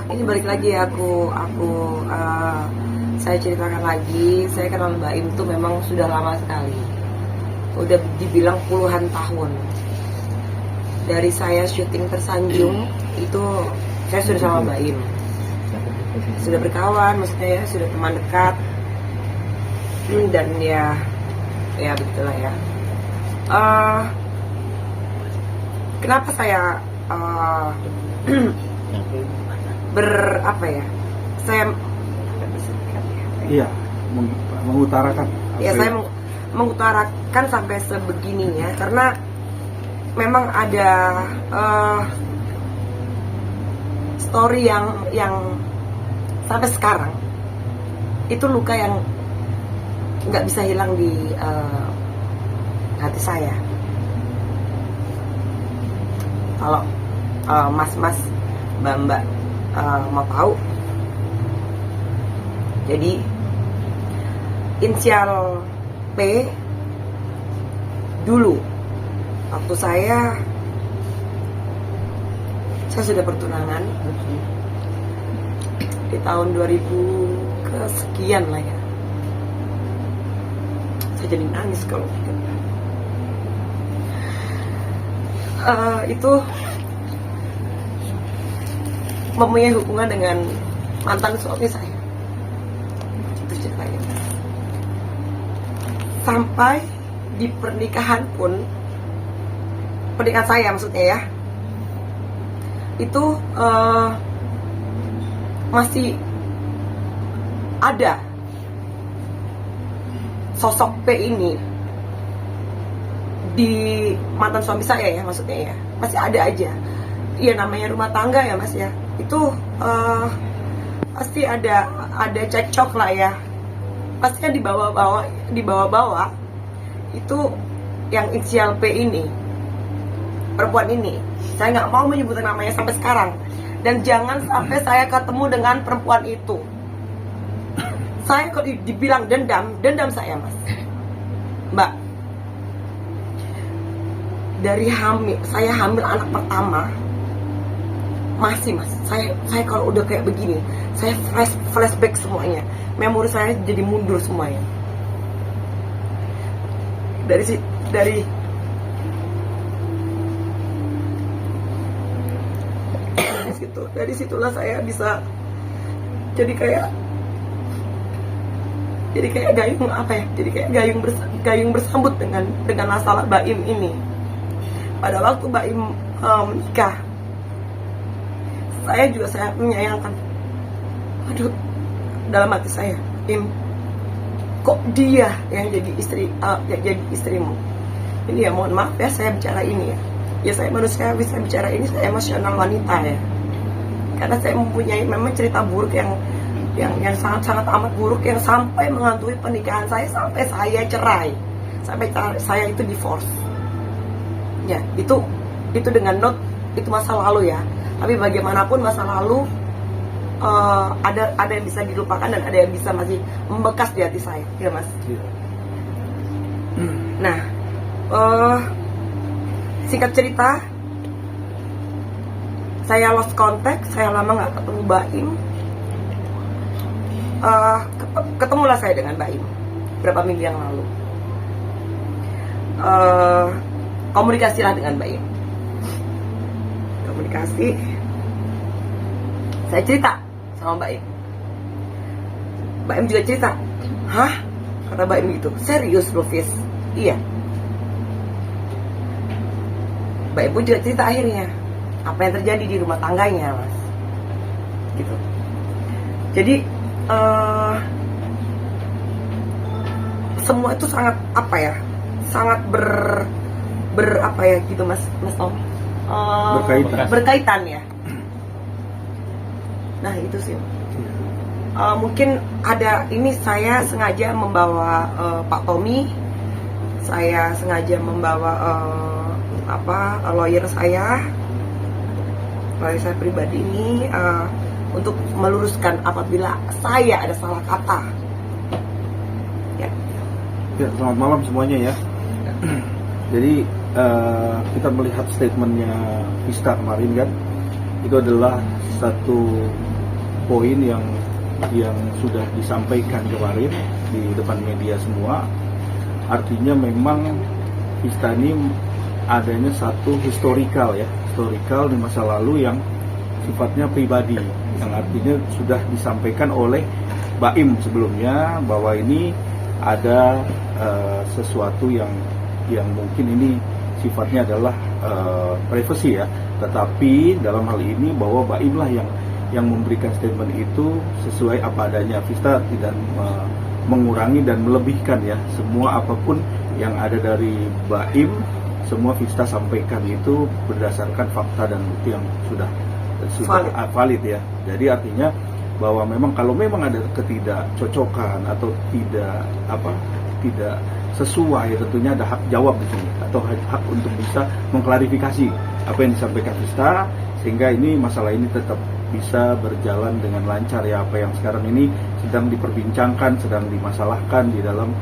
Ini balik lagi ya saya ceritakan lagi. Saya kenal Mbak Im tuh memang sudah lama sekali, udah dibilang puluhan tahun. Dari saya syuting Tersanjung itu saya sudah sama Mbak Im, sudah berkawan, maksudnya ya sudah teman dekat. Dan ya begitulah ya. Kenapa saya saya mengutarakan. Ya, saya mengutarakan sampai sebegininya karena memang ada story yang sampai sekarang itu luka yang nggak bisa hilang di hati saya. Kalau mas-mas, mbak-mbak mau tahu, jadi inisial P dulu waktu saya sudah bertunangan di tahun 2000 kesekian lah ya. Saya jadi nangis kalau ingat. Itu mempunyai hubungan dengan mantan suami saya. Itu ceritanya. Sampai di pernikahan pun, pernikahan saya maksudnya ya, itu masih ada sosok P ini di mantan suami saya ya, maksudnya ya masih ada aja. Iya, namanya rumah tangga ya mas ya, itu pasti ada cekcok lah ya, pastinya dibawa-bawa itu yang inisial P ini, perempuan ini. Saya nggak mau menyebutkan namanya sampai sekarang, dan jangan sampai saya ketemu dengan perempuan itu. Saya kalau dibilang dendam saya mas, mbak. Dari saya hamil anak pertama, masih mas, saya kalau udah kayak begini, saya flashback semuanya, memori saya jadi mundur semuanya. Dari situlah saya bisa jadi kayak gayung gayung bersambut dengan masalah Mbak Im ini. Pada waktu Mbak Im menikah, saya juga sangat menyayangkan. Aduh, dalam hati saya, Im, kok dia yang jadi istrimu? Ini ya, mohon maaf ya saya bicara ini ya. Ya saya manusia bisa bicara ini, saya emosional wanita ya. Karena saya mempunyai memang cerita buruk yang sangat amat buruk, yang sampai menghantui pernikahan saya, sampai saya cerai, sampai saya itu divorce. Ya, itu dengan note itu masa lalu ya. Tapi bagaimanapun masa lalu ada yang bisa dilupakan dan ada yang bisa masih membekas di hati saya, ya mas. Nah, singkat cerita, saya lost contact, saya lama nggak ketemu Mbak Im. Ketemulah saya dengan Mbak Im berapa minggu yang lalu. Komunikasilah dengan Mbak Im. Komunikasi. Saya cerita sama Mbak Im. Mbak Im juga cerita. Hah? Kata Mbak Im gitu. Serius loh, Fis? Iya. Mbak Im pun juga cerita akhirnya apa yang terjadi di rumah tangganya, mas. Gitu. Jadi semua itu sangat sangat gitu mas Tom, berkaitan ya. Nah itu sih. Mungkin ada ini, saya sengaja membawa Pak Tommy, saya sengaja membawa lawyer saya pribadi ini untuk meluruskan apabila saya ada salah kata. Ya, selamat malam semuanya ya. Jadi kita melihat statementnya Vista kemarin kan, itu adalah satu poin yang sudah disampaikan kemarin di depan media semua. Artinya memang Vista ini adanya satu historical di masa lalu yang sifatnya pribadi, yang artinya sudah disampaikan oleh Baim sebelumnya bahwa ini ada sesuatu yang mungkin ini sifatnya adalah privasi ya, tetapi dalam hal ini bahwa Baim lah yang memberikan statement itu sesuai apa adanya. Vista tidak mengurangi dan melebihkan ya, semua apapun yang ada dari Baim semua Vista sampaikan itu berdasarkan fakta dan bukti yang sudah valid ya. Jadi artinya bahwa memang kalau memang ada ketidakcocokan atau tidak sesuai, tentunya ada hak jawab di sini atau hak untuk bisa mengklarifikasi apa yang disampaikan Vista, sehingga ini masalah ini tetap bisa berjalan dengan lancar ya. Apa yang sekarang ini sedang diperbincangkan, sedang dimasalahkan di dalam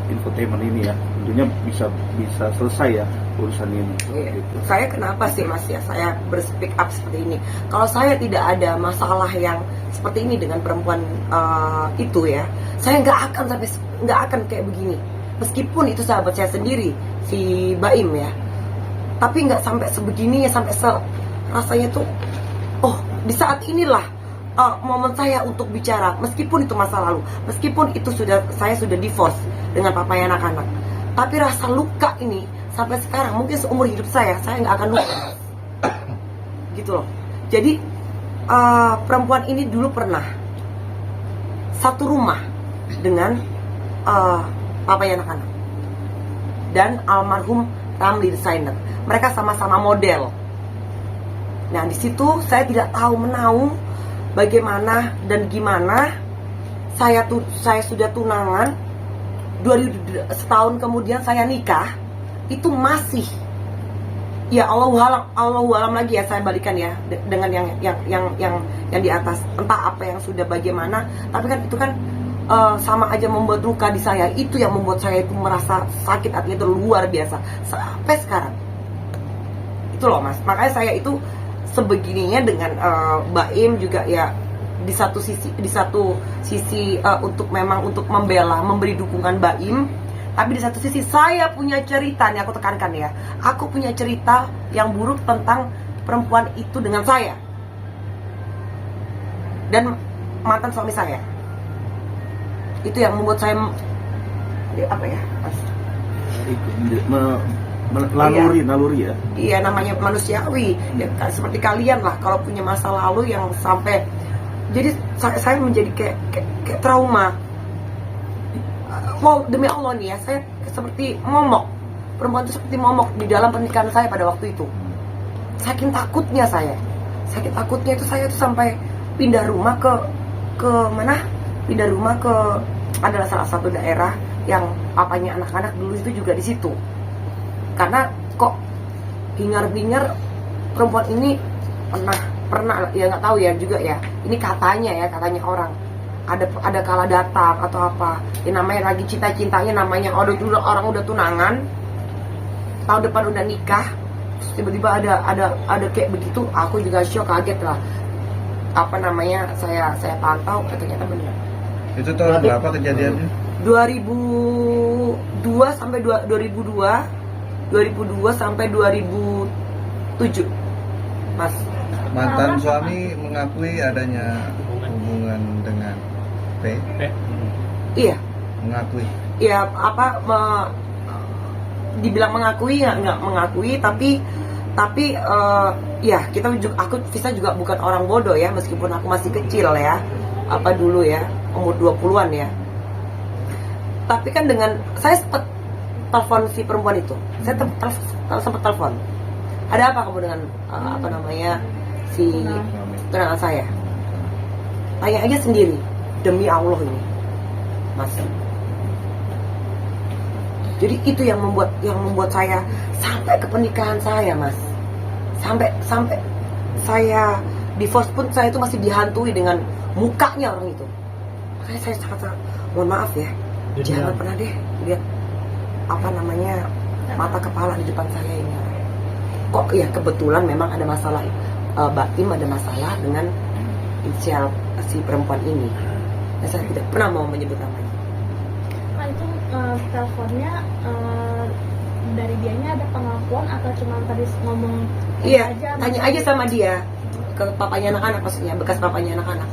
infotainment ini ya, tentunya bisa selesai ya urusan ini. Iya. Gitu. Saya kenapa sih Mas ya saya berspeak up seperti ini? Kalau saya tidak ada masalah yang seperti ini dengan perempuan itu ya, saya nggak akan kayak begini. Meskipun itu sahabat saya sendiri si Baim ya, tapi nggak sampai sebegininya, sampai rasanya tuh di saat inilah momen saya untuk bicara, meskipun itu masa lalu, meskipun itu saya sudah divorce dengan papanya anak-anak, tapi rasa luka ini sampai sekarang mungkin seumur hidup saya nggak akan lupa gitu loh. Jadi perempuan ini dulu pernah satu rumah dengan papanya anak-anak dan almarhum Ramli Designer. Mereka sama-sama model. Nah di situ saya tidak tahu menahu bagaimana dan gimana saya sudah tunangan, setahun kemudian saya nikah, itu masih ya Allah alam lagi ya, saya balikan ya dengan yang di atas, entah apa yang sudah bagaimana, tapi kan itu kan sama aja membuat luka di saya. Itu yang membuat saya itu merasa sakit hatinya itu luar biasa sampai sekarang itu loh Mas. Makanya saya itu sebegininya dengan Baim juga ya, di satu sisi untuk memang untuk memberi dukungan Baim, tapi di satu sisi saya punya cerita nih, aku tekankan ya, aku punya cerita yang buruk tentang perempuan itu dengan saya dan mantan suami saya. Itu yang membuat saya apa ya Mas? Naluri ya. Iya, namanya manusiawi ya, seperti kalian lah kalau punya masa lalu yang sampai, jadi saya menjadi kayak trauma. Wow, demi Allah nih ya, saya seperti momok, perempuan itu seperti momok di dalam pernikahan saya pada waktu itu. Saking takutnya itu saya tuh sampai pindah rumah ke mana? Pindah rumah ke adalah salah satu daerah yang papanya anak-anak dulu itu juga di situ. Karena kok hingar-bingar perempuan ini pernah ya, nggak tahu ya juga ya, ini katanya orang ada kala datang atau apa ya, namanya lagi cinta-cintanya, namanya orang udah tunangan, tahun depan udah nikah, terus tiba-tiba ada kayak begitu. Aku juga shock, kaget lah, apa namanya, saya pantau ternyata benar. Itu tahun berapa kejadiannya? 2002 sampai 2007 Mas. Mantan suami mengakui adanya hubungan dengan P? Iya. Mengakui? Iya, dibilang mengakui ya nggak mengakui, tapi ya aku Vista juga bukan orang bodoh ya, meskipun aku masih kecil ya, dulu ya, umur 20-an ya. Tapi kan dengan saya sempat telepon si perempuan itu, saya sempat telepon, ada apa kamu dengan si tunangan saya? Tanya aja sendiri, demi Allah ini Mas. Jadi itu yang membuat saya sampai ke pernikahan saya Mas, sampai saya divorce pun saya itu masih dihantui dengan mukanya orang itu. Makanya saya sangat mohon maaf ya, jangan pernah deh lihat mata kepala di depan saya ini. Kok ya kebetulan memang ada Baim ada masalah dengan inisial si perempuan ini. Dan saya tidak pernah mau menyebut namanya. Nah itu teleponnya dari dianya ada pengakuan atau cuma tadi ngomong Iya, aja? tanya aja sama dia, ke papanya anak-anak, maksudnya bekas papanya anak-anak,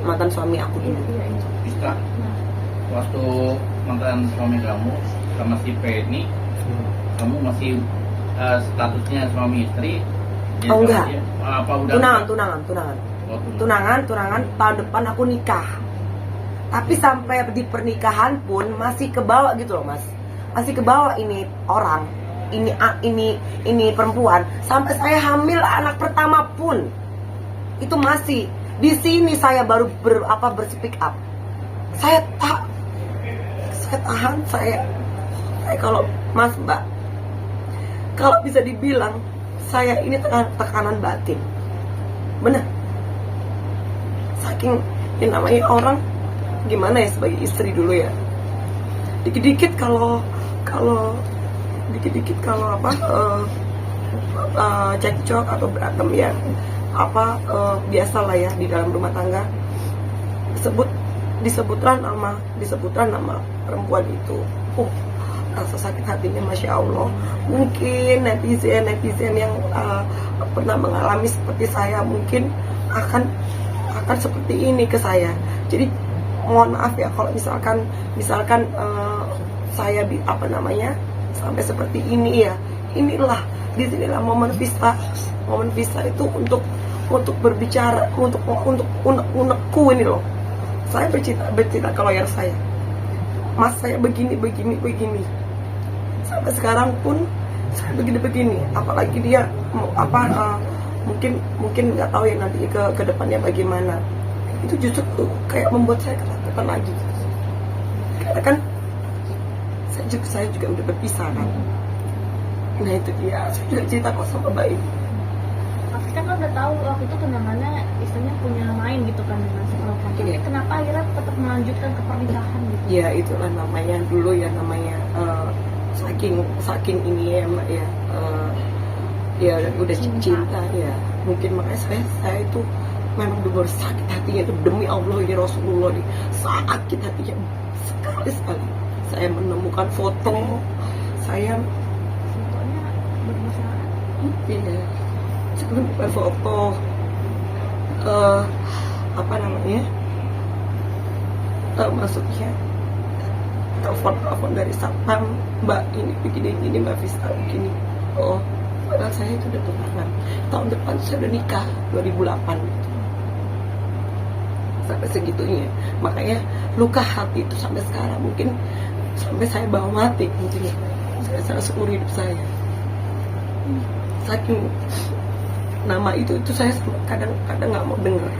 mantan suami aku Iya, dulu. iya, iya. Bisa. Nah, Waktu mantan suami kamu sama si P ini, kamu masih statusnya suami istri? Jadi Oh, enggak. dia, apa udah? Tunangan. Oh, tunangan. Tunangan, tahun depan aku nikah. Tapi sampai di pernikahan pun masih kebawa gitu loh, Mas. Masih kebawa ini orang, ini perempuan. Sampai saya hamil anak pertama pun itu masih di sini saya baru berspeak up. Saya tahan, saya kalau Mas Mbak, kalau bisa dibilang saya ini tekanan batin, bener. Saking ini namanya orang gimana ya sebagai istri dulu ya, dikit-dikit kalau cekcok atau berantem ya biasalah ya di dalam rumah tangga, disebutkan nama perempuan itu. Rasa sakit hatinya Masya Allah. Mungkin netizen yang pernah mengalami seperti saya mungkin akan seperti ini ke saya. Jadi mohon maaf ya kalau misalkan saya sampai seperti ini ya. Inilah disinilah momen vista itu untuk berbicara, untuk unek-unekku ini loh. Saya bercerita ke lawyer saya, Mas saya begini. Sampai sekarang pun saya begini. Apalagi dia mungkin nggak tahu ya nanti ke depannya bagaimana. Itu justru kayak membuat saya ketakutan lagi. Karena kan saya juga udah berpisah kan. Nah itu dia, saya juga cerita kok sama Baim. Tapi kan udah tahu waktu itu tunangannya istrinya punya main gitu kan dengan si perempuan. Tapi Iya. kenapa akhirnya tetap melanjutkan ke pernikahan gitu? Ya itulah namanya dulu ya, namanya saking ini ya Mbak ya, ya udah cinta ya. Mungkin makanya saya itu memang benar sakit hatinya itu, demi Allah ya Rasulullah nih, sakit hatinya sekali. Saya menemukan foto saya, Fotonya bermasalah. iya, saya menemukan foto maksudnya telepon dari satpam, Mbak ini begini Mbak Vista begini. Oh, padahal saya itu udah tunangan. Tahun depan saya udah nikah 2008 gitu. Sampai segitunya. Makanya luka hati itu sampai sekarang, mungkin sampai saya bawa mati mungkin ya. Saya seumur hidup saya. Saking nama itu saya kadang nggak mau dengar.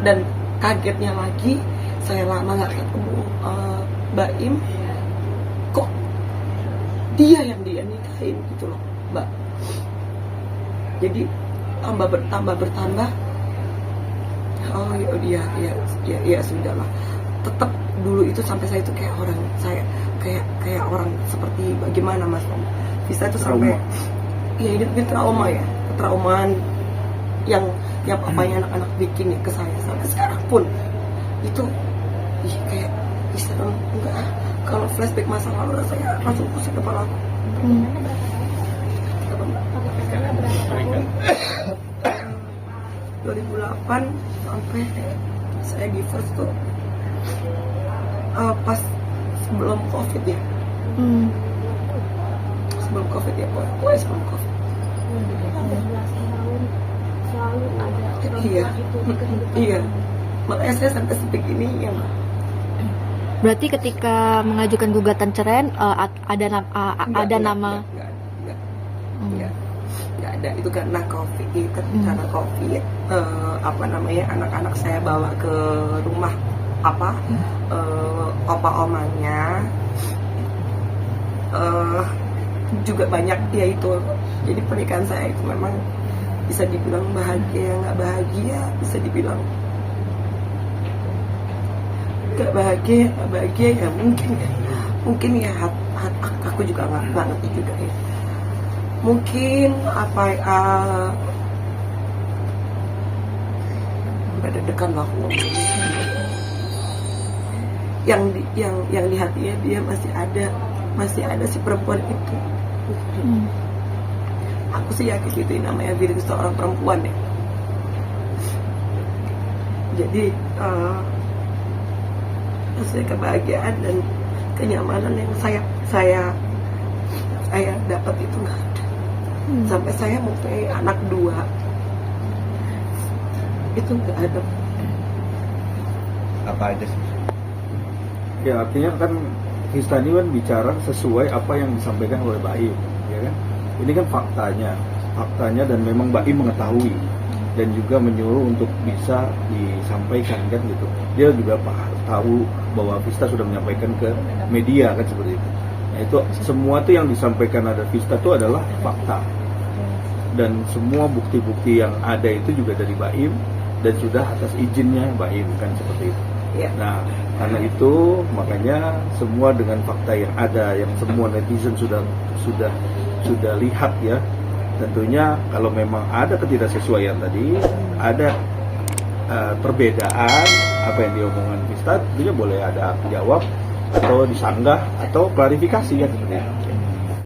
Dan kagetnya lagi, saya lama nggak ketemu Baim, kok dia yang dia nikahin gitu loh, Mbak. Jadi tambah bertambah. Oh ya sudahlah. Tetap dulu itu sampai saya itu kayak orang seperti bagaimana Mas Om. Bisa itu sampai ya ini trauma ya, ketraumaan yang papanya anak-anak bikin ya ke saya sampai sekarang pun itu kayak serem. Enggak, kalau flashback masa lalu rasanya langsung pusing kepala aku. Pakai berapa tahun? 2008 sampai saya divorce tuh pas sebelum COVID ya. Sebelum COVID ya, pokoknya sebelum COVID. Kan udah belasan tahun selalu ada Iya. perempuan itu di kehidupan. Iya, makanya saya sampai sebegini ya. Berarti ketika mengajukan gugatan cerai ada nama Nggak ada, itu karena COVID. Karena COVID anak-anak saya bawa ke rumah opa omanya, juga banyak ya itu. Jadi pernikahan saya itu memang bisa dibilang bahagia nggak bahagia, bisa dibilang nggak bahagia ya mungkin ya aku juga nggak ngerti juga ya. mungkin deg-degan lah aku ngomong. Yang di hatinya dia masih ada si perempuan itu. Aku sih yakin itu namanya diri seorang perempuan ya. Jadi rasanya kebahagiaan dan kenyamanan yang saya dapat itu nggak ada. Sampai saya mempunyai anak 2 itu nggak ada. Apa aja sih? Ya artinya kan Histani kan bicara sesuai apa yang disampaikan oleh Baim, ya kan? Ini kan faktanya dan memang Baim mengetahui dan juga menyuruh untuk bisa disampaikan kan gitu. Dia juga tahu bahwa Vista sudah menyampaikan ke media kan seperti itu. Nah itu semua tuh yang disampaikan ada Vista itu adalah fakta dan semua bukti-bukti yang ada itu juga dari Baim dan sudah atas izinnya Baim kan seperti itu. Ya. Nah, karena itu makanya semua dengan fakta yang ada, yang semua netizen sudah lihat ya. Tentunya kalau memang ada ketidaksesuaian tadi, ada perbedaan apa yang diomongkan Vista, tentunya boleh ada jawab atau disanggah atau klarifikasi kan seperti itu.